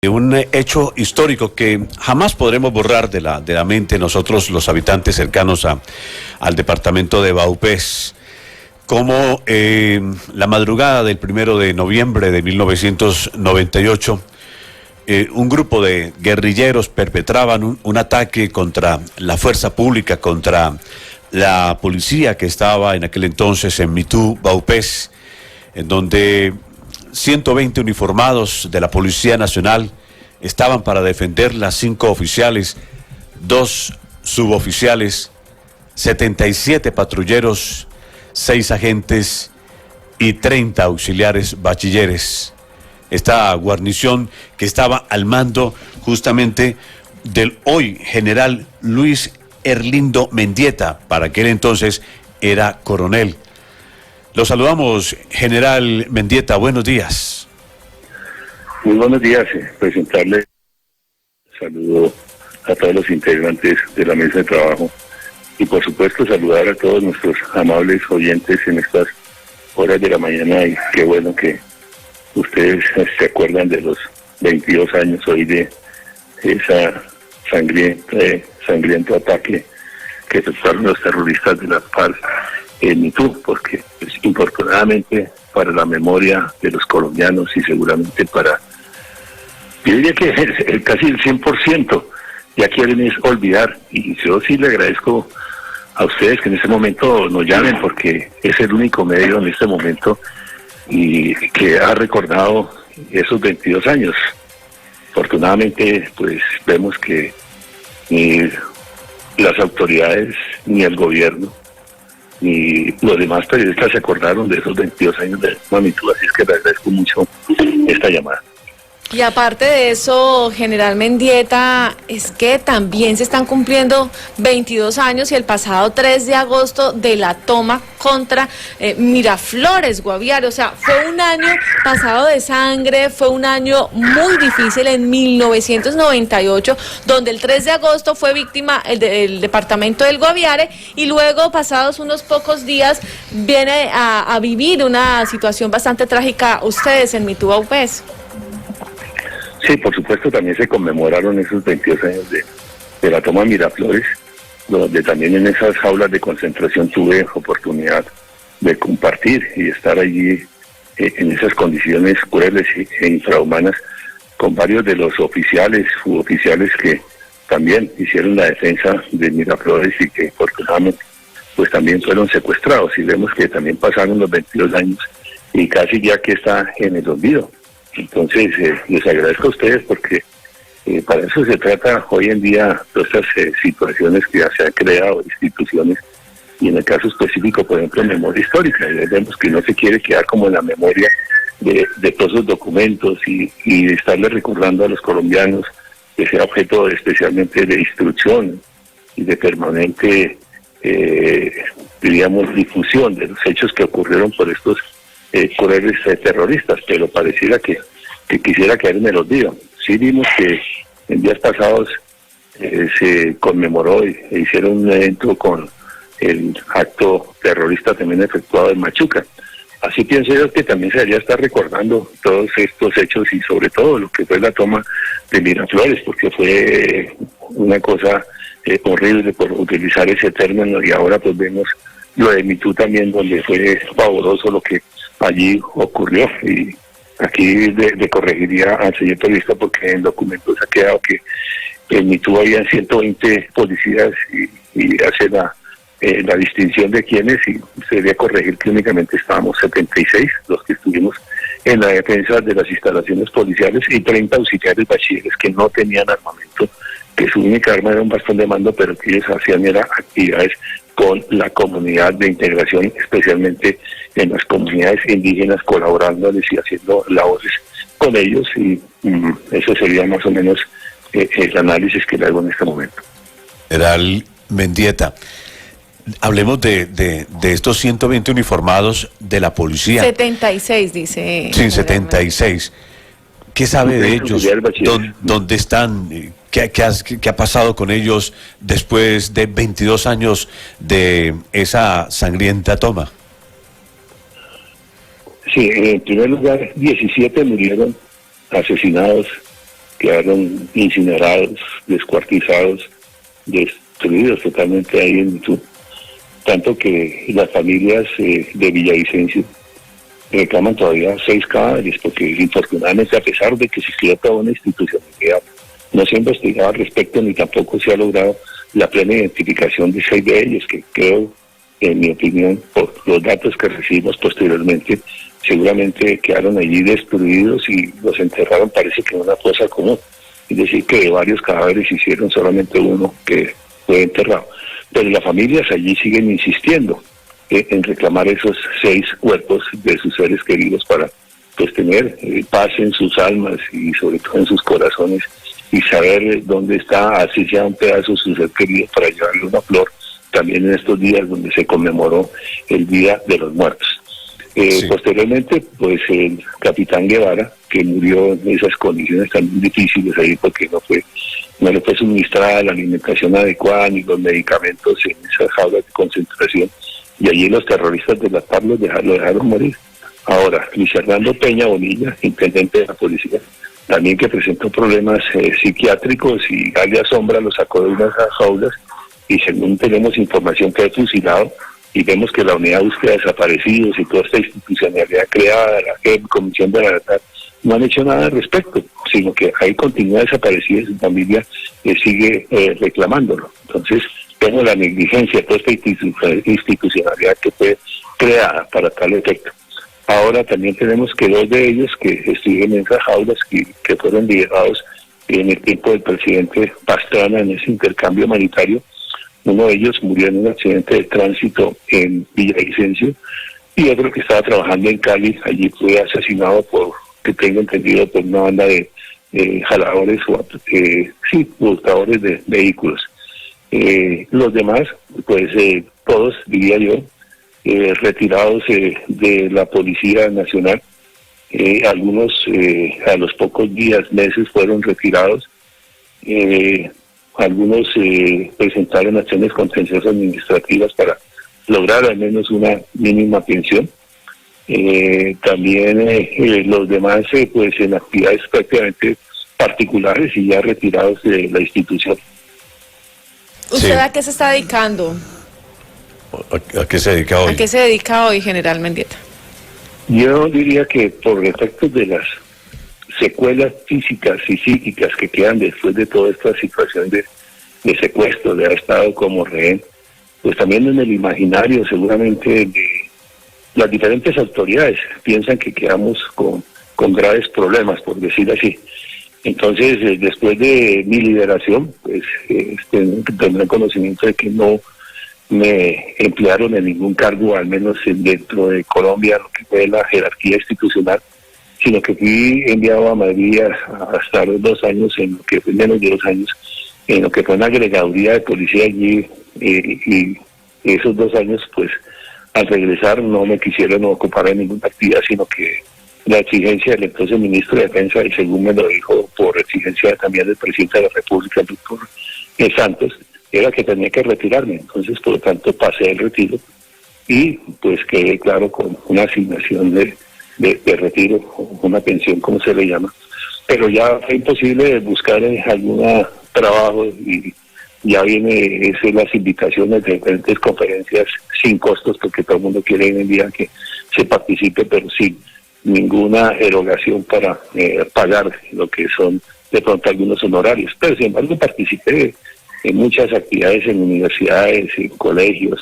Un hecho histórico que jamás podremos borrar de la mente nosotros los habitantes cercanos al departamento de Vaupés, como la madrugada del 1 de noviembre de 1998, un grupo de guerrilleros perpetraban un ataque contra la fuerza pública, contra la policía que estaba en aquel entonces en Mitú, Vaupés, en donde 120 uniformados de la Policía Nacional estaban para defender las 5 oficiales, 2 suboficiales, 77 patrulleros, 6 agentes y 30 auxiliares bachilleres. Esta guarnición que estaba al mando justamente del hoy general Luis Erlindo Mendieta, para aquel entonces era coronel. Lo saludamos, general Mendieta, buenos días. Muy buenos días, presentarle saludo a todos los integrantes de la mesa de trabajo y por supuesto saludar a todos nuestros amables oyentes en estas horas de la mañana, y qué bueno que ustedes se acuerdan de los 22 años hoy de esa sangriento ataque que efectuaron los terroristas de la FARC en Mitú, porque infortunadamente para la memoria de los colombianos y seguramente yo diría que casi el 100% ya quieren es olvidar, y yo sí le agradezco a ustedes que en este momento nos llamen, porque es el único medio en este momento y que ha recordado esos 22 años. Afortunadamente, pues vemos que ni las autoridades, ni el gobierno, ni los demás periodistas se acordaron de esos 22 años de magnitud, así es que le agradezco mucho esta llamada. Y aparte de eso, general Mendieta, es que también se están cumpliendo 22 años y el pasado 3 de agosto de la toma contra Miraflores, Guaviare. O sea, fue un año pasado de sangre, fue un año muy difícil en 1998, donde el 3 de agosto fue víctima el departamento del Guaviare, y luego, pasados unos pocos días, viene a vivir una situación bastante trágica ustedes en Mitú, Vaupés. Sí, por supuesto, también se conmemoraron esos 22 años de la toma de Miraflores, donde también en esas jaulas de concentración tuve oportunidad de compartir y estar allí en esas condiciones crueles e infrahumanas con varios de los oficiales, suboficiales que también hicieron la defensa de Miraflores y que afortunadamente pues también fueron secuestrados, y vemos que también pasaron los 22 años y casi ya que está en el olvido. Entonces, les agradezco a ustedes porque para eso se trata hoy en día, todas estas situaciones que ya se han creado, instituciones, y en el caso específico, por ejemplo, memoria histórica. Y vemos que no se quiere quedar como en la memoria de todos los documentos y estarle recordando a los colombianos que sea objeto especialmente de instrucción y de permanente, diríamos, difusión de los hechos que ocurrieron por estos crueles terroristas, pero pareciera que quisiera caer en el olvido. Sí vimos que en días pasados se conmemoró e hicieron un evento con el acto terrorista también efectuado en Machuca. Así pienso yo que también se debería estar recordando todos estos hechos y sobre todo lo que fue la toma de Miraflores, porque fue una cosa horrible por utilizar ese término, y ahora pues vemos lo de Mitú también, donde fue pavoroso lo que allí ocurrió. Y aquí le corregiría al señor periodista porque en documentos ha quedado que en Mitú habían 120 policías y hace la distinción de quiénes, y se debería corregir que únicamente estábamos 76 los que estuvimos en la defensa de las instalaciones policiales y 30 auxiliares bachilleres que no tenían armamento, que su única arma era un bastón de mando, pero que ellos hacían era actividades con la comunidad de integración, especialmente en las comunidades indígenas, colaborándoles y haciendo labores con ellos, y eso sería más o menos el análisis que le hago en este momento. General Mendieta, hablemos de estos 120 uniformados de la policía. 76, dice. Sí, 76. ¿Qué sabe de ellos? ¿Dónde están? ¿Qué ha pasado con ellos después de 22 años de esa sangrienta toma? Sí, en primer lugar, 17 murieron asesinados quedaron incinerados, descuartizados, destruidos totalmente ahí en YouTube. Tanto que las familias de Villavicencio reclaman todavía 6 cadáveres, porque infortunadamente, a pesar de que existía toda una institucionalidad, no se ha investigado al respecto ni tampoco se ha logrado la plena identificación de 6 de ellos, que creo, en mi opinión, por los datos que recibimos posteriormente, seguramente quedaron allí destruidos y los enterraron, parece que en una fosa común. Es decir, que de varios cadáveres hicieron solamente uno que fue enterrado. Pero las familias allí siguen insistiendo en reclamar esos 6 cuerpos de sus seres queridos para pues tener paz en sus almas y sobre todo en sus corazones, y saber dónde está, así sea un pedazo de su ser querido, para llevarle una flor también en estos días donde se conmemoró el Día de los Muertos. Sí. Posteriormente, pues el capitán Guevara, que murió en esas condiciones tan difíciles ahí porque no le fue suministrada la alimentación adecuada ni los medicamentos en esas jaulas de concentración, y allí los terroristas de la FARC lo dejaron morir. Ahora, Luis Hernando Peña Bonilla, intendente de la policía, también que presentó problemas psiquiátricos, y alias Sombra lo sacó de unas jaulas, y según tenemos información, que ha fusilado, y vemos que la unidad de búsqueda de desaparecidos y toda esta institucionalidad creada, la JEP, Comisión de la Verdad, no han hecho nada al respecto, sino que ahí continúa desaparecida y su familia sigue reclamándolo. Entonces, vemos la negligencia de toda esta institucionalidad que fue creada para tal efecto. Ahora también tenemos que 2 de ellos que estuvieron en esas jaulas, que fueron liberados en el tiempo del presidente Pastrana en ese intercambio humanitario. Uno de ellos murió en un accidente de tránsito en Villavicencio, y otro que estaba trabajando en Cali, allí fue asesinado que tengo entendido, por una banda de jaladores buscadores de vehículos. Los demás, pues todos, diría yo, retirados de la Policía Nacional. Algunos a los pocos días, meses, fueron retirados. Algunos presentaron acciones contenciosas administrativas para lograr al menos una mínima pensión. También los demás pues en actividades prácticamente particulares y ya retirados de la institución. ¿Usted Sí. a qué se está dedicando? ¿A qué se dedica hoy? ¿A qué se dedica hoy, General Mendieta? Yo diría que por efectos de las secuelas físicas y psíquicas que quedan después de toda esta situación de secuestro, de haber estado como rehén, pues también en el imaginario seguramente de las diferentes autoridades piensan que quedamos con graves problemas, por decir así. Entonces, después de mi liberación, pues tendré conocimiento de que no me emplearon en ningún cargo, al menos dentro de Colombia, lo que fue la jerarquía institucional, sino que fui enviado a Madrid a estar 2 años, en lo que fue menos de 2 años, en lo que fue una agregaduría de policía allí, y esos 2 años, pues, al regresar no me quisieron ocupar en ninguna actividad, sino que la exigencia del entonces ministro de Defensa, y según me lo dijo por exigencia también del presidente de la República, el doctor Santos, era que tenía que retirarme. Entonces, por lo tanto, pasé el retiro y pues quedé, claro, con una asignación de retiro, una pensión, como se le llama. Pero ya fue imposible buscar algún trabajo, y ya viene las invitaciones de diferentes conferencias sin costos, porque todo el mundo quiere hoy en día que se participe, pero sin ninguna erogación para pagar lo que son de pronto algunos honorarios. Pero sin embargo participé en muchas actividades en universidades, en colegios,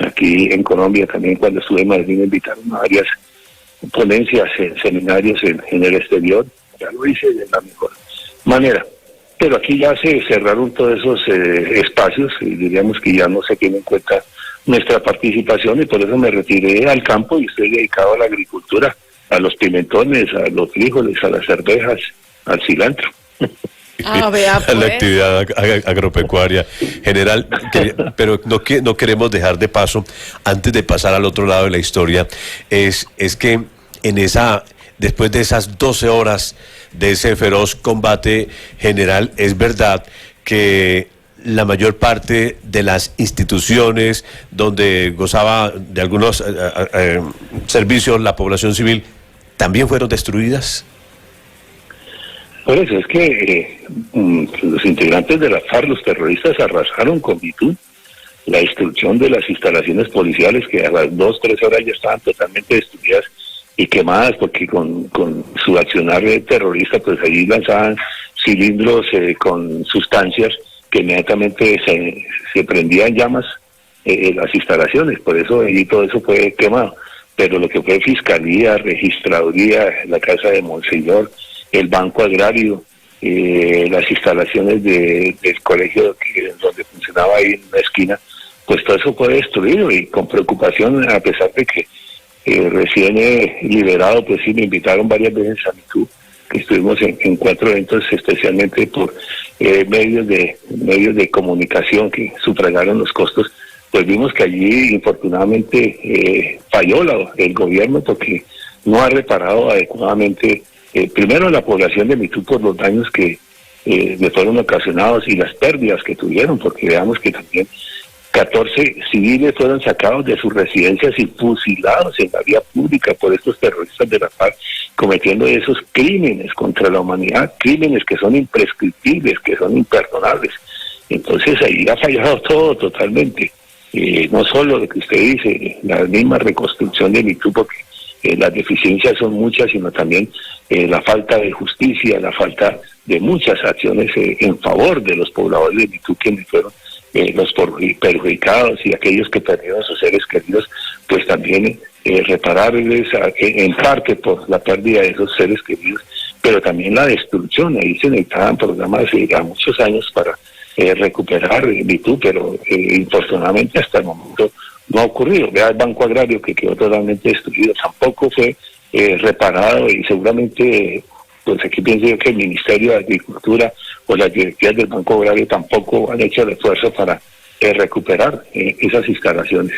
aquí en Colombia también. Cuando estuve en Madrid me invitaron a varias ponencias, seminarios en el exterior. Ya lo hice de la mejor manera. Pero aquí ya se cerraron todos esos espacios, y diríamos que ya no se tiene en cuenta nuestra participación, y por eso me retiré al campo y estoy dedicado a la agricultura, a los pimentones, a los frijoles, a las arvejas, al cilantro. Vea, A la pues. actividad agropecuaria. General, pero no queremos dejar de paso, antes de pasar al otro lado de la historia, es que después de esas 12 horas de ese feroz combate, general, es verdad que la mayor parte de las instituciones donde gozaba de algunos servicios la población civil también fueron destruidas. Por eso es que los integrantes de la FARC, los terroristas, arrasaron con Mitú la destrucción de las instalaciones policiales, que a las 2-3 horas ya estaban totalmente destruidas y quemadas, porque con su accionar terrorista, pues allí lanzaban cilindros con sustancias que inmediatamente se prendían llamas las instalaciones. Por eso allí todo eso fue quemado. Pero lo que fue Fiscalía, Registraduría, la Casa de Monseñor, el Banco Agrario, las instalaciones del colegio donde funcionaba ahí en una esquina, pues todo eso fue destruido. Y con preocupación, a pesar de que recién liberado, pues sí, me invitaron varias veces a Mitú, que estuvimos en 4 eventos, especialmente por medios de comunicación que sufragaron los costos. Pues vimos que allí infortunadamente falló el gobierno, porque no ha reparado adecuadamente primero a la población de Mitú por los daños que le fueron ocasionados y las pérdidas que tuvieron, porque veamos que también 14 civiles fueron sacados de sus residencias y fusilados en la vía pública por estos terroristas de la FARC, cometiendo esos crímenes contra la humanidad, crímenes que son imprescriptibles, que son imperdonables. Entonces ahí ha fallado todo totalmente. No solo lo que usted dice, la misma reconstrucción de Mitú, porque las deficiencias son muchas, sino también la falta de justicia, la falta de muchas acciones en favor de los pobladores de Mitú, quienes fueron los perjudicados, y aquellos que perdieron a sus seres queridos, pues también repararles en parte por la pérdida de esos seres queridos, pero también la destrucción. Ahí se necesitaban programas a muchos años para recuperar Mitú, pero infortunadamente hasta el momento no ha ocurrido. Vea el Banco Agrario, que quedó totalmente destruido, tampoco fue reparado, y seguramente, pues aquí pienso yo que el Ministerio de Agricultura o las directivas del Banco Agrario tampoco han hecho el esfuerzo para recuperar esas instalaciones.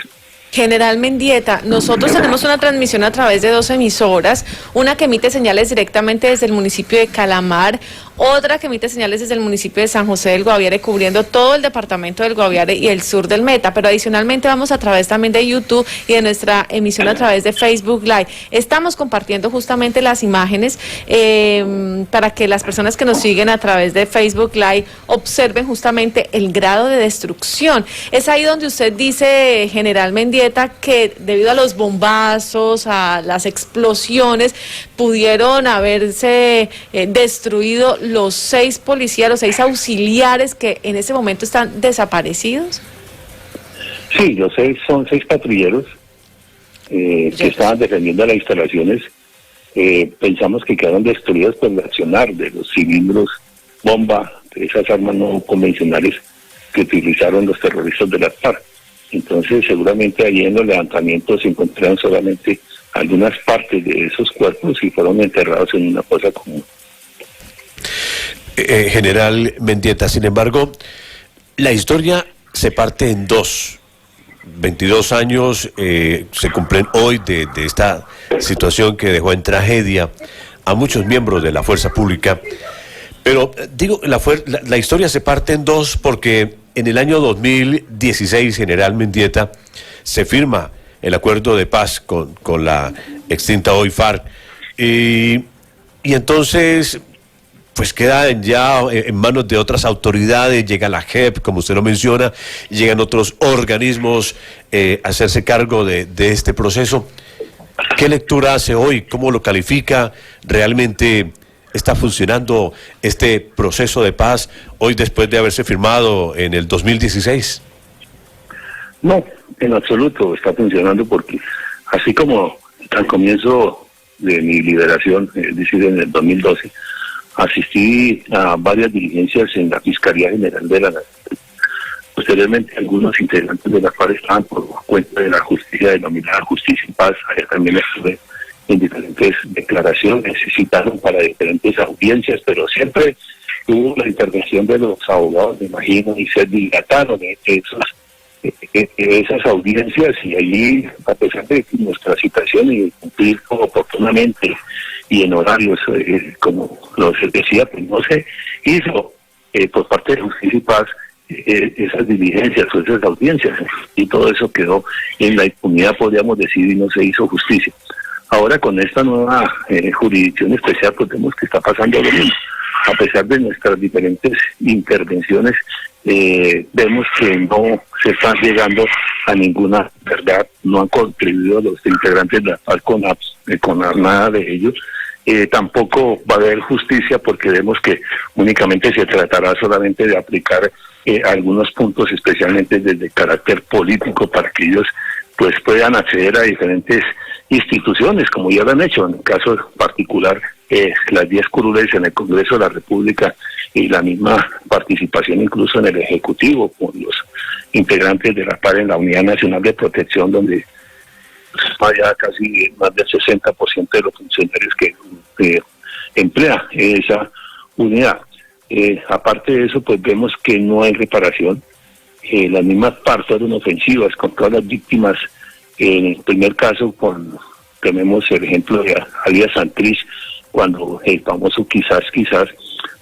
General Mendieta, nosotros tenemos una transmisión a través de 2 emisoras, una que emite señales directamente desde el municipio de Calamar, otra que emite señales desde el municipio de San José del Guaviare, cubriendo todo el departamento del Guaviare y el sur del Meta, pero adicionalmente vamos a través también de YouTube y de nuestra emisión a través de Facebook Live. Estamos compartiendo justamente las imágenes para que las personas que nos siguen a través de Facebook Live observen justamente el grado de destrucción. Es ahí donde usted dice, General Mendieta, que debido a los bombazos, a las explosiones, pudieron haberse destruido los 6 policías, los 6 auxiliares que en ese momento están desaparecidos. Sí, los 6 son 6 patrulleros que estaban defendiendo las instalaciones. Pensamos que quedaron destruidos por el accionar de los cilindros bomba, de esas armas no convencionales que utilizaron los terroristas de la FARC. Entonces seguramente allí en los levantamientos se encontraron solamente algunas partes de esos cuerpos y fueron enterrados en una fosa común. General Mendieta, sin embargo, la historia se parte en 2. 22 años se cumplen hoy de esta situación que dejó en tragedia a muchos miembros de la fuerza pública. Pero digo, la historia se parte en 2 porque en el año 2016, General Mendieta, se firma el acuerdo de paz con la extinta hoy FARC. Y entonces, pues queda ya en manos de otras autoridades, llega la JEP, como usted lo menciona, llegan otros organismos a hacerse cargo de este proceso. ¿Qué lectura hace hoy? ¿Cómo lo califica? ¿Realmente está funcionando este proceso de paz hoy después de haberse firmado en el 2016? No, en absoluto está funcionando, porque así como al comienzo de mi liberación, es decir, en el 2012, asistí a varias diligencias en la Fiscalía General de la Nación. Posteriormente, algunos integrantes de la FARC estaban por cuenta de la justicia denominada Justicia y Paz. Allá también estuve en diferentes declaraciones, citaron para diferentes audiencias, pero siempre hubo la intervención de los abogados, me imagino, y se dilataron esas audiencias, y allí, a pesar de nuestra citación y cumplir oportunamente y en horarios, como lo se decía, pues no se hizo por parte de Justicia y Paz esas diligencias o esas audiencias, y todo eso quedó en la impunidad, podríamos decir, y no se hizo justicia. Ahora con esta nueva jurisdicción especial, pues vemos que está pasando lo mismo. a pesar de nuestras diferentes intervenciones, vemos que no se está llegando a ninguna verdad, no han contribuido los integrantes de la FARC con nada de ellos. Tampoco va a haber justicia porque vemos que únicamente se tratará solamente de aplicar algunos puntos, especialmente desde carácter político, para que ellos pues puedan acceder a diferentes instituciones, como ya lo han hecho. En el caso particular, las 10 curules en el Congreso de la República y la misma participación incluso en el Ejecutivo con los integrantes de la PAR en la Unidad Nacional de Protección, donde ya casi más del 60% de los funcionarios que emplea esa unidad. Aparte de eso, pues vemos que no hay reparación. Las mismas PAR fueron ofensivas con todas las víctimas. En el primer caso, tenemos el ejemplo de alias Santrich, cuando el famoso quizás,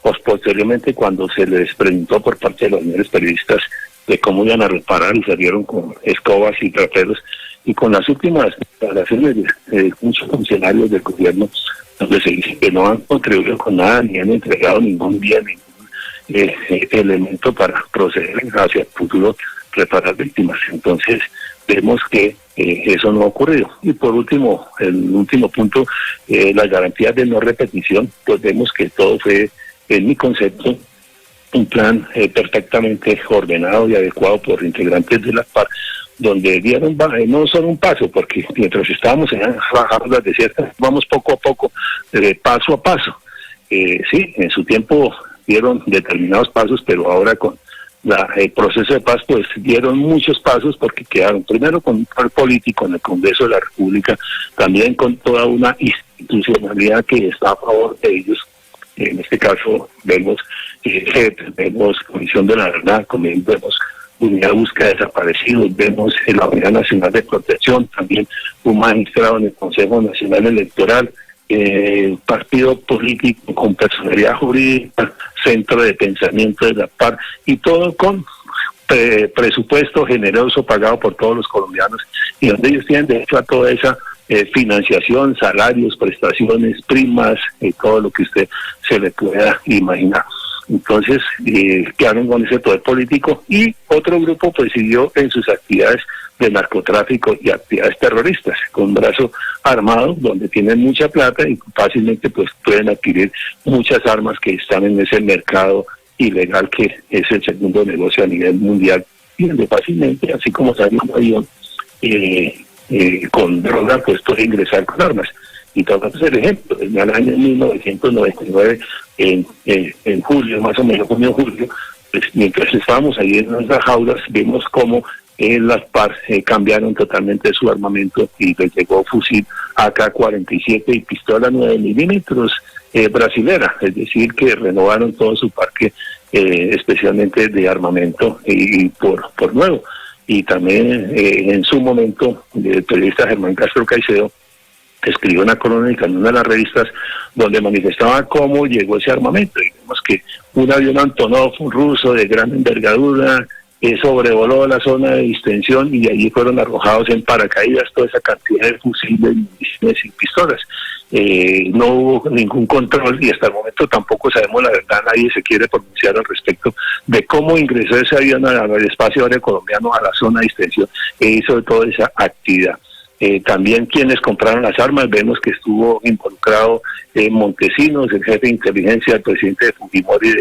pues posteriormente cuando se les preguntó por parte de los medios periodistas de cómo iban a reparar, y salieron con escobas y traperos, y con las últimas declaraciones de muchos funcionarios del gobierno, donde se dice que no han contribuido con nada, ni han entregado ningún bien, ningún elemento para proceder hacia el futuro, reparar víctimas. Entonces vemos que eso no ha ocurrido. Y por último, el último punto, las garantías de no repetición, pues vemos que todo fue, en mi concepto, un plan perfectamente ordenado y adecuado por integrantes de la PARC, donde dieron no solo un paso, porque mientras estábamos en las desiertas, vamos poco a poco, paso a paso. Sí, en su tiempo dieron determinados pasos, pero ahora con el proceso de paz, pues dieron muchos pasos, porque quedaron primero con un poder político en el Congreso de la República, también con toda una institucionalidad que está a favor de ellos. En este caso vemos vemos Comisión de la Verdad, vemos Unidad de Búsqueda de Desaparecidos, vemos la Unidad Nacional de Protección, también un magistrado en el Consejo Nacional Electoral, partido político con personalidad jurídica, centro de pensamiento de la PAR, y todo con presupuesto generoso pagado por todos los colombianos, y donde ellos tienen derecho a toda esa financiación, salarios, prestaciones, primas, todo lo que usted se le pueda imaginar. Entonces quedaron con ese poder político, y otro grupo pues siguió en sus actividades de narcotráfico y actividades terroristas, con brazo armado, donde tienen mucha plata y fácilmente pues pueden adquirir muchas armas que están en ese mercado ilegal que es el segundo negocio a nivel mundial, y donde fácilmente, así como sale un avión con droga, pues puede ingresar con armas. Y tomamos el ejemplo, en el año 1999, en julio, más o menos, junio-julio, pues, mientras estábamos ahí en nuestras jaulas, vimos cómo las PARC cambiaron totalmente su armamento y les llegó fusil AK-47 y pistola 9 milímetros brasilera, es decir, que renovaron todo su parque, especialmente de armamento y por nuevo. Y también en su momento el periodista Germán Castro Caicedo escribió una crónica en una de las revistas donde manifestaba cómo llegó ese armamento. Y vemos que un avión Antonov, un ruso de gran envergadura, sobrevoló la zona de distensión, y allí fueron arrojados en paracaídas toda esa cantidad de fusiles, municiones y pistolas. No hubo ningún control, y hasta el momento tampoco sabemos la verdad, nadie se quiere pronunciar al respecto de cómo ingresó ese avión al espacio aéreo colombiano, a la zona de distensión, e hizo toda esa actividad. También quienes compraron las armas, vemos que estuvo involucrado Montesinos, el jefe de inteligencia del presidente de Fujimori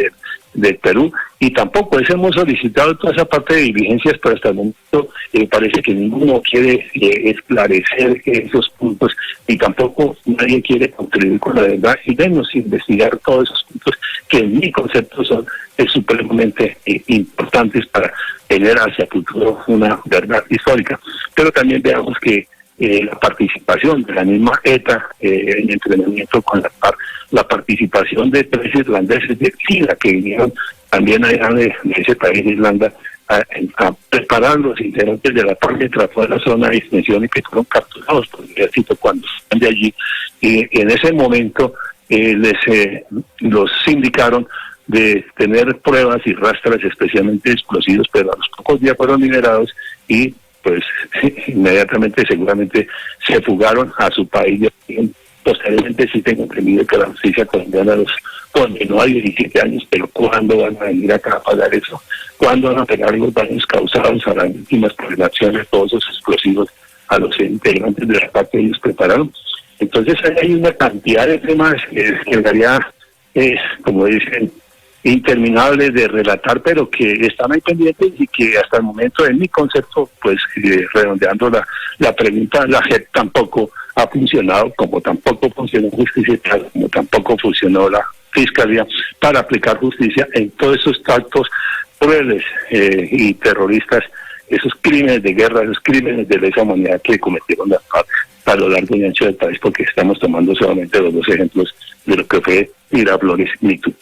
del Perú, y tampoco hemos solicitado toda esa parte de diligencias, pero hasta el momento parece que ninguno quiere esclarecer esos puntos, y tampoco nadie quiere contribuir con la verdad y menos investigar todos esos puntos que en mi concepto son supremamente importantes para tener hacia el futuro una verdad histórica. Pero también veamos que la participación de la misma ETA en entrenamiento con la PARC, la participación de 3 irlandeses de Chile que vinieron también allá de ese país, de Irlanda, a preparar los integrantes de la PARC mientras fue a la zona de distensión, y que fueron capturados por el ejército cuando están de allí. Y en ese momento los sindicaron de tener pruebas y rastros especialmente explosivos, pero a los pocos días fueron liberados, y pues inmediatamente seguramente se fugaron a su país de origen, Posteriormente sí tengo entendido que la justicia colombiana los condenó a 17 años, pero ¿cuándo van a venir acá a pagar eso? ¿Cuándo van a pagar los daños causados a las víctimas por la acción de todos esos explosivos a los integrantes de la FARC que ellos prepararon? Entonces hay una cantidad de temas que quedaría, como dicen, interminables de relatar, pero que están ahí pendientes y que hasta el momento, en mi concepto, pues redondeando la pregunta, la JEP tampoco ha funcionado, como tampoco funcionó Justicia, como tampoco funcionó la Fiscalía para aplicar justicia en todos esos actos crueles y terroristas, esos crímenes de guerra, esos crímenes de lesa humanidad que cometieron las FARC a lo largo y ancho del país, porque estamos tomando solamente los dos ejemplos de lo que fue Miraflores y MeToo.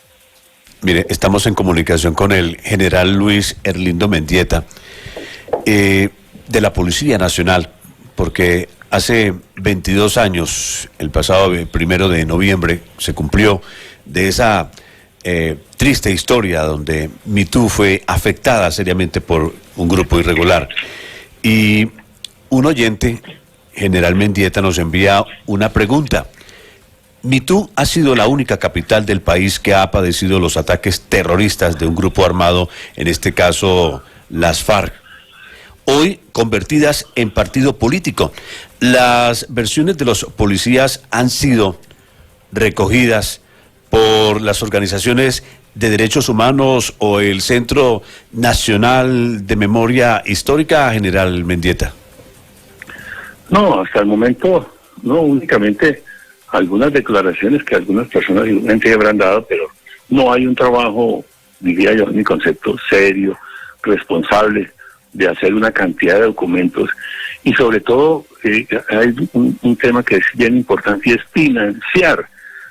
Mire, estamos en comunicación con el general Luis Erlindo Mendieta, de la Policía Nacional, porque hace 22 años, el pasado 1 de noviembre, se cumplió de esa triste historia donde MeToo fue afectada seriamente por un grupo irregular. Y un oyente, general Mendieta, nos envía una pregunta. MeToo ha sido la única capital del país que ha padecido los ataques terroristas de un grupo armado, en este caso las FARC, hoy convertidas en partido político. Las versiones de los policías han sido recogidas por las organizaciones de derechos humanos o el Centro Nacional de Memoria Histórica, general Mendieta. No, hasta el momento, no, únicamente algunas declaraciones que algunas personas igualmente habrán dado, pero no hay un trabajo, diría yo, en mi concepto, serio, responsable, de hacer una cantidad de documentos. Y sobre todo, hay un tema que es bien importante, y es financiar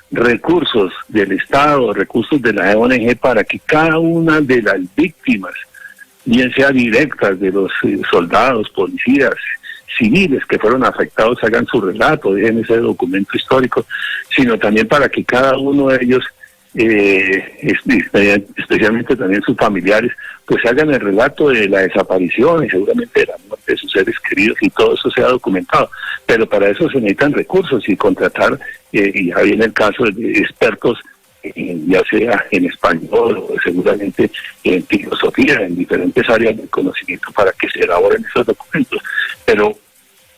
recursos del Estado, recursos de la ONG, para que cada una de las víctimas, bien sea directas de los soldados, policías, civiles que fueron afectados, hagan su relato, dejen ese documento histórico, sino también para que cada uno de ellos, especialmente también sus familiares, pues hagan el relato de la desaparición y seguramente de la muerte de sus seres queridos, y todo eso sea documentado. Pero para eso se necesitan recursos y contratar, y ya viene el caso de expertos, ya sea en español o seguramente en filosofía, en diferentes áreas del conocimiento, para que se elaboren esos documentos. Pero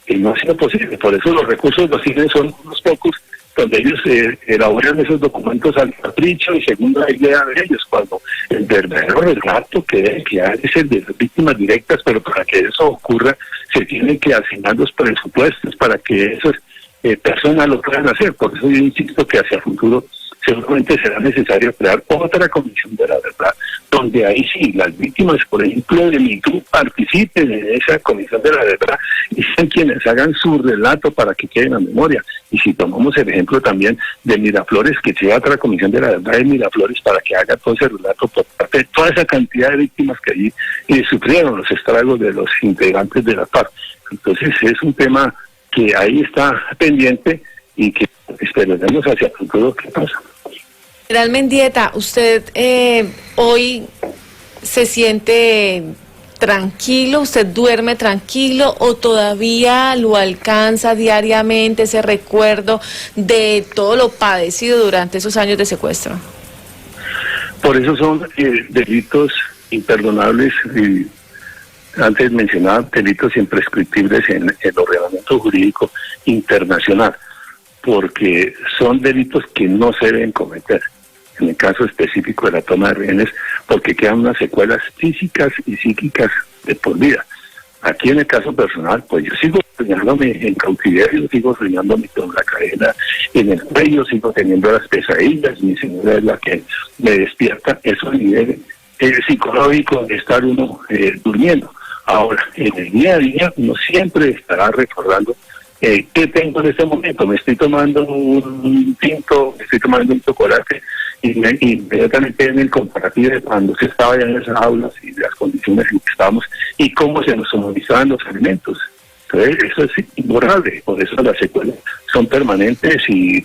no ha sido posible, por eso los recursos los tienen son unos pocos, donde ellos elaboran esos documentos al capricho y según la idea de ellos, cuando el verdadero relato que debe quedar es el de las víctimas directas, pero para que eso ocurra se tienen que asignar los presupuestos para que esas personas lo puedan hacer. Por eso yo insisto que hacia el futuro seguramente será necesario crear otra comisión de la verdad, donde ahí sí las víctimas, por ejemplo, de MeToo, participen en esa comisión de la verdad y sean quienes hagan su relato para que quede en la memoria. Y si tomamos el ejemplo también de Miraflores, que sea otra comisión de la verdad de Miraflores para que haga todo ese relato por parte de toda esa cantidad de víctimas que allí sufrieron los estragos de los integrantes de la FARC. Entonces es un tema que ahí está pendiente y que esperaremos hacia el futuro qué pasa. General Mendieta, ¿usted hoy se siente tranquilo? ¿Usted duerme tranquilo o todavía lo alcanza diariamente ese recuerdo de todo lo padecido durante esos años de secuestro? Por eso son delitos imperdonables y antes mencionaba delitos imprescriptibles en el ordenamiento jurídico internacional, porque son delitos que no se deben cometer. En el caso específico de la toma de rehenes, porque quedan unas secuelas físicas y psíquicas de por vida. Aquí en el caso personal, pues yo sigo soñándome en cautiverio, sigo soñándome con la cadena en el cuello, sigo teniendo las pesadillas, mi señora es la que me despierta, eso a nivel psicológico de estar uno durmiendo. Ahora, en el día a día, uno siempre estará recordando ¿qué tengo en este momento? Me estoy tomando un tinto, me estoy tomando un chocolate, y inmediatamente en el comparativo de cuando se estaba ya en esas aulas y las condiciones en que estábamos y cómo se nos somatizaban los alimentos. Entonces, eso es imborrable, por eso las secuelas son permanentes y,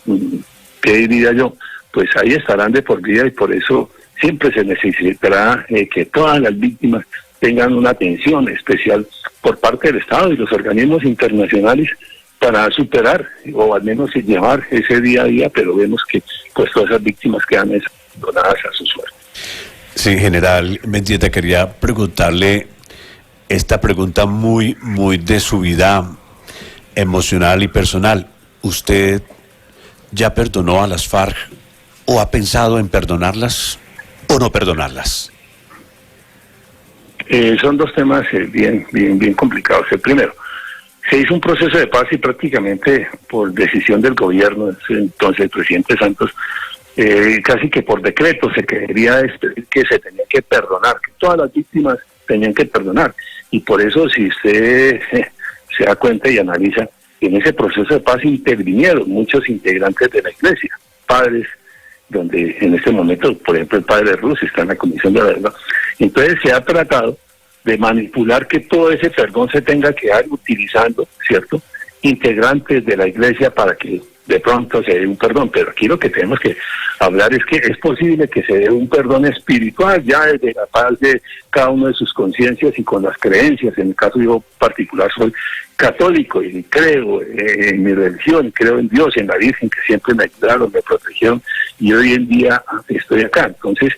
¿qué diría yo? Pues ahí estarán de por vida y por eso siempre se necesitará que todas las víctimas tengan una atención especial por parte del Estado y los organismos internacionales para superar o al menos llevar ese día a día, pero vemos que pues todas esas víctimas quedan abandonadas a su suerte. Sí, general Mendieta, quería preguntarle esta pregunta muy de su vida emocional y personal. ¿Usted ya perdonó a las FARC o ha pensado en perdonarlas o no perdonarlas? Son dos temas bien complicados. El primero, se hizo un proceso de paz y prácticamente por decisión del gobierno, entonces el presidente Santos, casi que por decreto se quería que se tenía que perdonar, que todas las víctimas tenían que perdonar. Y por eso, si usted se da cuenta y analiza, en ese proceso de paz intervinieron muchos integrantes de la iglesia, padres, donde en este momento, por ejemplo, el padre Ruz está en la Comisión de la Verdad. Entonces se ha tratado de manipular que todo ese perdón se tenga que dar utilizando, ¿cierto?, integrantes de la iglesia para que de pronto se dé un perdón. Pero aquí lo que tenemos que hablar es que es posible que se dé un perdón espiritual ya desde la paz de cada uno de sus conciencias y con las creencias. En el caso yo particular soy católico y creo en mi religión, creo en Dios, en la Virgen, que siempre me ayudaron, me protegieron, y hoy en día estoy acá. Entonces,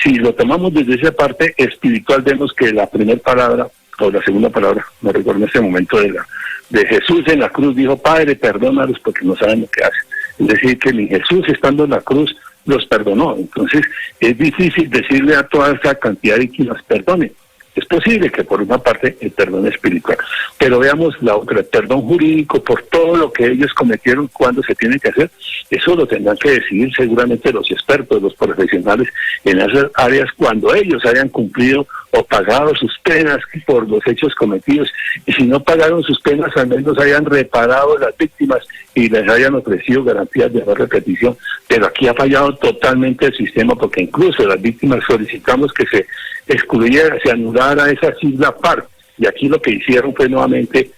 si lo tomamos desde esa parte espiritual, vemos que la primera palabra, o la segunda palabra, no recuerdo en este momento, de Jesús en la cruz, dijo: Padre, perdónalos porque no saben lo que hacen. Es decir, que ni Jesús estando en la cruz los perdonó. Entonces, es difícil decirle a toda esa cantidad de que los perdone. Es posible que por una parte el perdón espiritual, pero veamos la otra, el perdón jurídico por todo lo que ellos cometieron, cuando se tiene que hacer. Eso lo tendrán que decidir seguramente los expertos, los profesionales en esas áreas, cuando ellos hayan cumplido o pagado sus penas por los hechos cometidos, y si no pagaron sus penas, al menos hayan reparado a las víctimas y les hayan ofrecido garantías de no repetición. Pero aquí ha fallado totalmente el sistema, porque incluso las víctimas solicitamos que se excluyera, se anulara esa sigla FARC, y aquí lo que hicieron fue nuevamente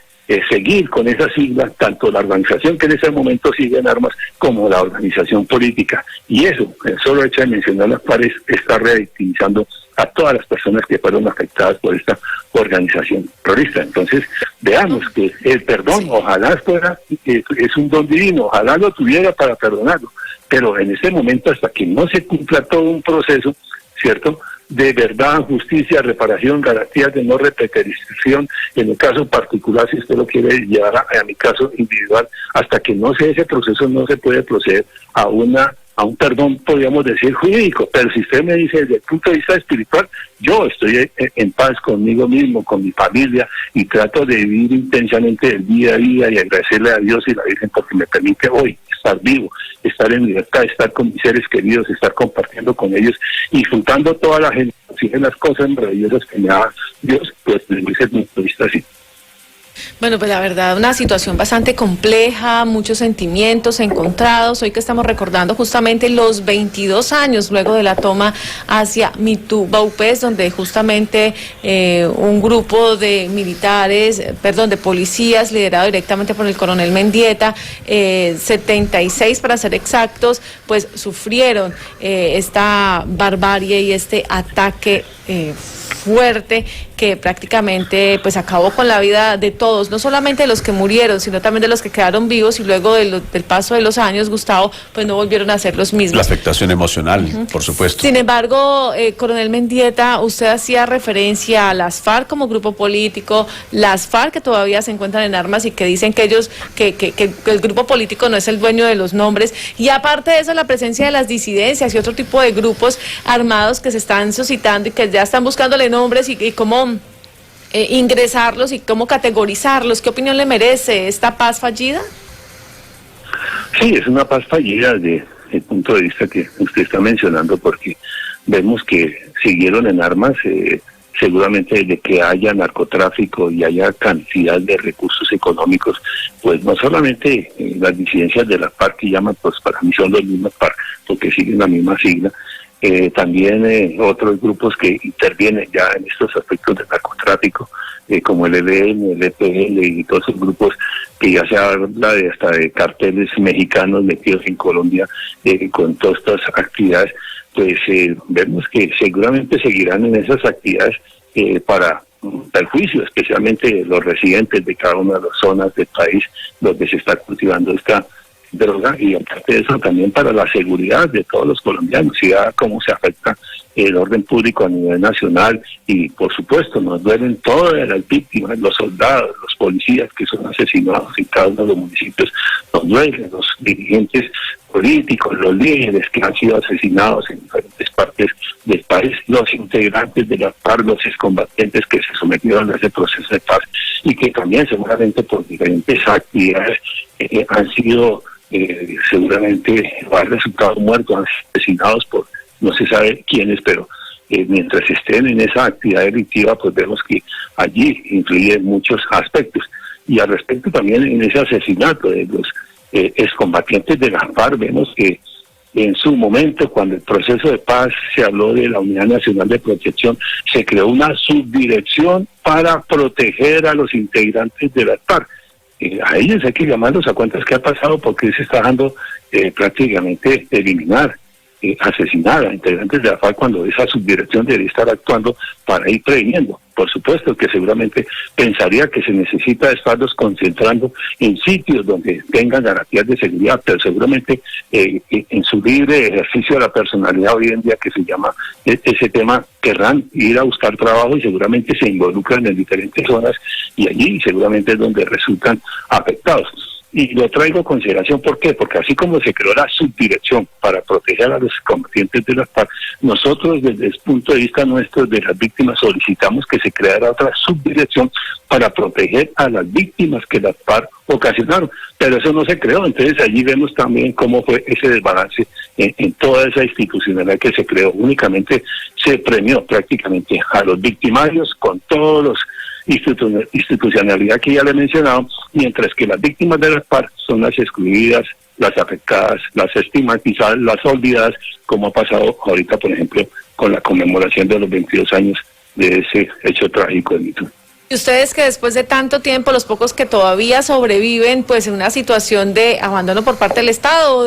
seguir con esa sigla, tanto la organización que en ese momento sigue en armas como la organización política. Y eso, el solo hecho de mencionar las FARC está revictimizando a todas las personas que fueron afectadas por esta organización terrorista. Entonces, veamos que el perdón, ojalá fuera, es un don divino, ojalá lo tuviera para perdonarlo, pero en este momento, hasta que no se cumpla todo un proceso, ¿cierto?, de verdad, justicia, reparación, garantías de no repetición, en el caso particular, si usted lo quiere llevar a mi caso individual, hasta que no sea ese proceso, no se puede proceder a un perdón, podríamos decir, jurídico. Pero si usted me dice desde el punto de vista espiritual, yo estoy en paz conmigo mismo, con mi familia, y trato de vivir intensamente el día a día y agradecerle a Dios y la Virgen porque me permite hoy estar vivo, estar en libertad, estar con mis seres queridos, estar compartiendo con ellos y disfrutando todas las cosas maravillosas que me da Dios. Pues desde ese punto de vista, sí. Bueno, pues la verdad, una situación bastante compleja, muchos sentimientos encontrados. Hoy que estamos recordando justamente los 22 años luego de la toma hacia Baupés, donde justamente un grupo de militares, de policías, liderado directamente por el coronel Mendieta, 76 para ser exactos, pues sufrieron esta barbarie y este ataque fuerte que prácticamente pues acabó con la vida de todos, no solamente de los que murieron, sino también de los que quedaron vivos, y luego del paso de los años, Gustavo, pues no volvieron a ser los mismos. La afectación emocional, por supuesto. Sin embargo, coronel Mendieta, usted hacía referencia a las FARC como grupo político, las FARC que todavía se encuentran en armas y que dicen que ellos, que el grupo político no es el dueño de los nombres, y aparte de eso, la presencia de las disidencias y otro tipo de grupos armados que se están suscitando y que ya están buscándole nombres y cómo ingresarlos y cómo categorizarlos. ¿Qué opinión le merece esta paz fallida? Sí, es una paz fallida desde el punto de vista que usted está mencionando, porque vemos que siguieron en armas, seguramente desde que haya narcotráfico y haya cantidad de recursos económicos, pues no solamente las disidencias de la FARC, que llaman, pues para mí son los mismos FARC, porque siguen la misma sigla, también otros grupos que intervienen ya en estos aspectos de narcotráfico, como el ELN, el EPL y todos esos grupos que ya se habla de hasta de carteles mexicanos metidos en Colombia con todas estas actividades. Pues vemos que seguramente seguirán en esas actividades para un perjuicio, especialmente los residentes de cada una de las zonas del país donde se está cultivando esta droga, y aparte de eso también para la seguridad de todos los colombianos, y a cómo se afecta el orden público a nivel nacional. Y por supuesto nos duelen todas las víctimas, los soldados, los policías que son asesinados en cada uno de los municipios, nos duelen los dirigentes políticos, los líderes que han sido asesinados en diferentes partes del país, los integrantes de la FARC, los excombatientes que se sometieron a ese proceso de paz y que también seguramente por diferentes actividades han sido seguramente han resultado muertos, han sido asesinados por no se sabe quiénes, pero mientras estén en esa actividad delictiva, pues vemos que allí influyen muchos aspectos. Y al respecto también en ese asesinato de los excombatientes de la FARC, vemos que en su momento, cuando el proceso de paz se habló de la Unidad Nacional de Protección, se creó una subdirección para proteger a los integrantes de la FARC. A ellos hay que llamarlos a cuentas qué ha pasado, porque se está dejando prácticamente eliminar, asesinar a integrantes de la FARC, cuando esa subdirección debería estar actuando para ir previniendo. Por supuesto que seguramente pensaría que se necesita estarlos concentrando en sitios donde tengan garantías de seguridad, pero seguramente en su libre ejercicio de la personalidad hoy en día, que se llama ese tema, querrán ir a buscar trabajo y seguramente se involucran en diferentes zonas, y allí seguramente es donde resultan afectados. Y lo traigo a consideración, ¿por qué? Porque así como se creó la subdirección para proteger a los combatientes de las FARC, nosotros desde el punto de vista nuestro de las víctimas solicitamos que se creara otra subdirección para proteger a las víctimas que las FARC ocasionaron, pero eso no se creó. Entonces allí vemos también cómo fue ese desbalance en toda esa institucionalidad que se creó. Únicamente se premió prácticamente a los victimarios con todos los institucionalidad que ya le he mencionado, mientras que las víctimas de las FARC son las excluidas, las afectadas, las estigmatizadas, las olvidadas, como ha pasado ahorita, por ejemplo, con la conmemoración de los 22 años de ese hecho trágico de Mitú. Y ustedes que después de tanto tiempo, los pocos que todavía sobreviven, pues en una situación de abandono por parte del Estado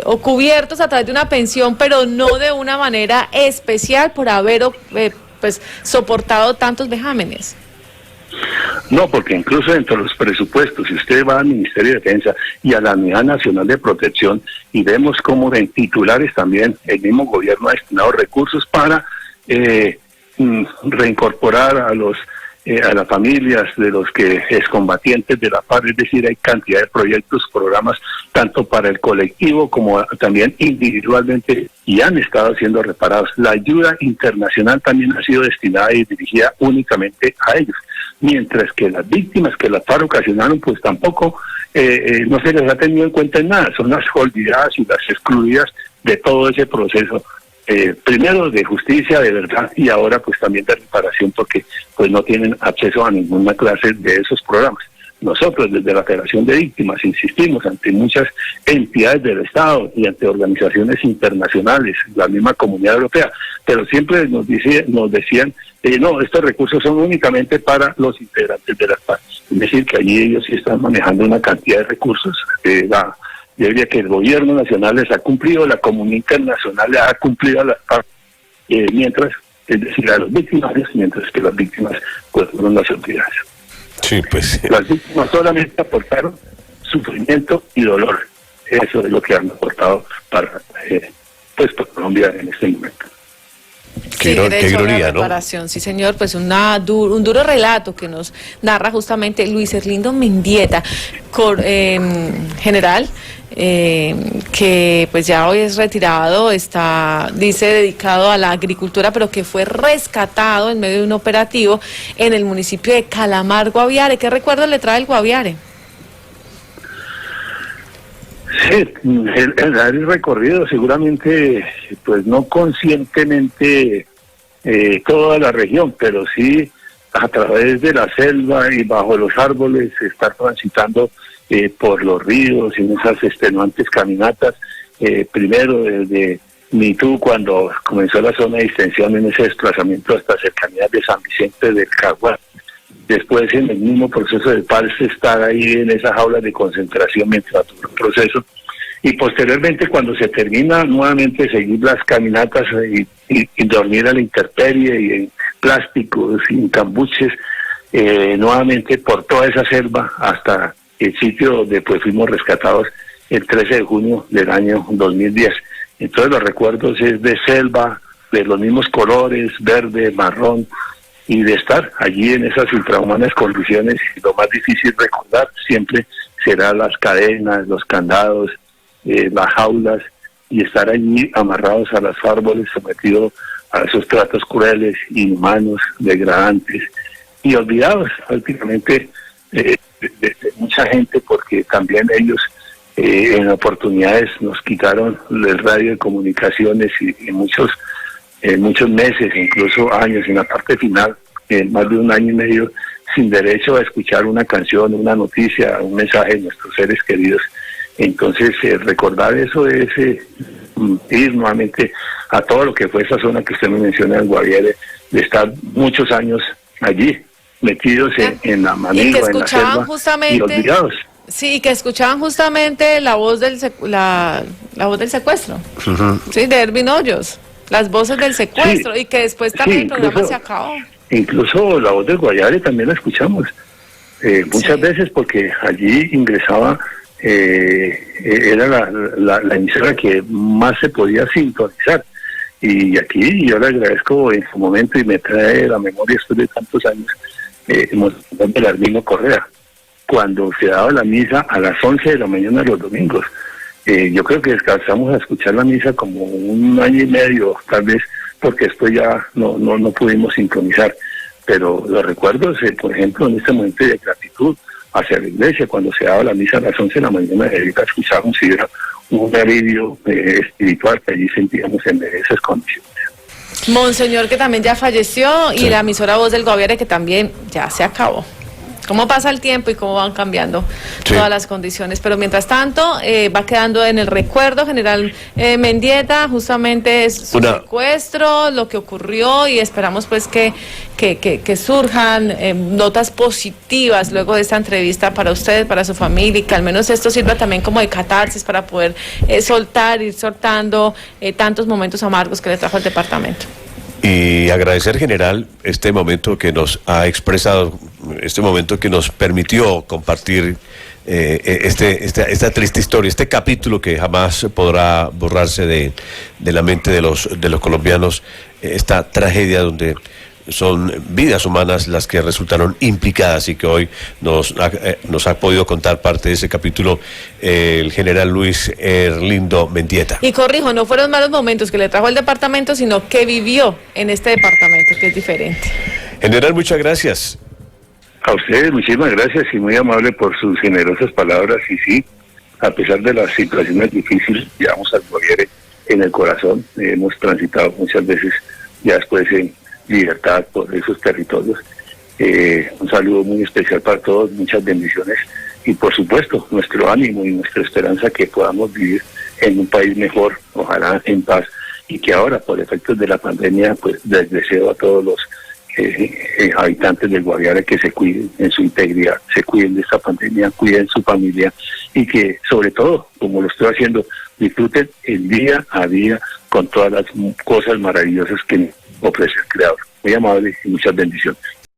o cubiertos a través de una pensión, pero no de una manera especial por haber pues soportado tantos vejámenes. No, porque incluso dentro de los presupuestos, si usted va al Ministerio de Defensa y a la Unidad Nacional de Protección, y vemos cómo en titulares también el mismo gobierno ha destinado recursos para reincorporar a las familias de los que excombatientes de la FARC, es decir, hay cantidad de proyectos, programas, tanto para el colectivo como también individualmente, y han estado siendo reparados. La ayuda internacional también ha sido destinada y dirigida únicamente a ellos, mientras que las víctimas que la FARC ocasionaron, pues tampoco no se les ha tenido en cuenta en nada, son las olvidadas y las excluidas de todo ese proceso. Primero de justicia, de verdad, y ahora pues también de reparación, porque pues no tienen acceso a ninguna clase de esos programas. Nosotros desde la Federación de Víctimas insistimos ante muchas entidades del Estado y ante organizaciones internacionales, la misma Comunidad Europea, pero siempre nos decían, no, estos recursos son únicamente para los integrantes de las FARC. Es decir, que allí ellos sí están manejando una cantidad de recursos, yo diría que el gobierno nacional les ha cumplido, la comunidad internacional les ha cumplido a las FARC, mientras, es decir, a los victimarios, mientras que las víctimas pues fueron las autoridades. Sí, pues. Las víctimas solamente aportaron sufrimiento y dolor. Eso es lo que han aportado para Colombia en este momento. Qué ironía, ¿no? Sí, señor, pues un duro relato que nos narra justamente Luis Erlindo Mendieta, general, que pues ya hoy es retirado, está, dice, dedicado a la agricultura, pero que fue rescatado en medio de un operativo en el municipio de Calamar, Guaviare. ¿Qué recuerdo le trae el Guaviare? Sí, el recorrido seguramente, pues no conscientemente toda la región, pero sí a través de la selva y bajo los árboles, estar transitando por los ríos y en esas extenuantes caminatas, primero desde Mitú, cuando comenzó la zona de distensión, en ese desplazamiento hasta cercanías de San Vicente del Caguán. Después, en el mismo proceso de paz, estar ahí en esas jaulas de concentración mientras todo el proceso. Y posteriormente, cuando se termina, nuevamente seguir las caminatas y dormir a la intemperie y plásticos, sin cambuches, nuevamente por toda esa selva hasta el sitio donde pues fuimos rescatados el 13 de junio del año 2010. Entonces los recuerdos es de selva, de los mismos colores, verde, marrón, y de estar allí en esas infrahumanas condiciones. Lo más difícil recordar siempre será las cadenas, los candados, las jaulas, y estar allí amarrados a los árboles, sometidos a esos tratos crueles, inhumanos, degradantes, y olvidados prácticamente de mucha gente, porque también ellos en oportunidades nos quitaron el radio de comunicaciones y muchos meses, incluso años, en la parte final, más de 1 año y medio, sin derecho a escuchar una canción, una noticia, un mensaje de nuestros seres queridos. Entonces, recordar eso es ir nuevamente a todo lo que fue esa zona que usted me menciona, el Guaviare, de estar muchos años allí, metidos en la manigua, en la selva, y olvidados. Sí, que escuchaban justamente la voz del la voz del secuestro, sí, de Ervin Hoyos, las voces del secuestro, y que después también el programa se acabó. Incluso la voz del Guaviare también la escuchamos muchas veces, porque allí ingresaba, era la emisora que más se podía sintonizar. Y aquí yo le agradezco en su momento, y me trae la memoria después de tantos años, el Armino Correa, cuando se daba la misa a las 11 de la mañana los domingos. Yo creo que descansamos a escuchar la misa como 1 año y medio, tal vez, porque después ya no pudimos sincronizar. Pero los recuerdos, por ejemplo, en este momento de gratitud hacia la iglesia, cuando se daba la misa a las 11 de la mañana, escuchábamos y era un alivio espiritual que allí sentíamos en esas condiciones. Monseñor, que también ya falleció, y la emisora Voz del Guaviare, que también ya se acabó. Cómo pasa el tiempo y cómo van cambiando todas las condiciones, pero mientras tanto va quedando en el recuerdo general Mendieta justamente su secuestro, lo que ocurrió, y esperamos pues que surjan notas positivas luego de esta entrevista para usted, para su familia, y que al menos esto sirva también como de catarsis para poder ir soltando tantos momentos amargos que le trajo el departamento. Y agradecer, general, este momento que nos ha expresado, este momento que nos permitió compartir esta triste historia, este capítulo que jamás podrá borrarse de la mente de los colombianos, esta tragedia donde son vidas humanas las que resultaron implicadas, y que hoy nos ha podido contar parte de ese capítulo el general Luis Erlindo Mendieta. Y corrijo, no fueron malos momentos que le trajo el departamento, sino que vivió en este departamento, que es diferente. General, muchas gracias. A ustedes muchísimas gracias, y muy amable por sus generosas palabras. Y sí, a pesar de las situaciones difíciles, llevamos al Guaviare en el corazón. Hemos transitado muchas veces ya después en libertad por esos territorios. Un saludo muy especial para todos, muchas bendiciones, y por supuesto nuestro ánimo y nuestra esperanza que podamos vivir en un país mejor, ojalá en paz, y que ahora por efectos de la pandemia pues les deseo a todos los habitantes del Guaviare que se cuiden en su integridad, se cuiden de esta pandemia, cuiden su familia, y que sobre todo, como lo estoy haciendo, disfruten el día a día con todas las cosas maravillosas que ofrece el Creador. Muy amable y muchas bendiciones.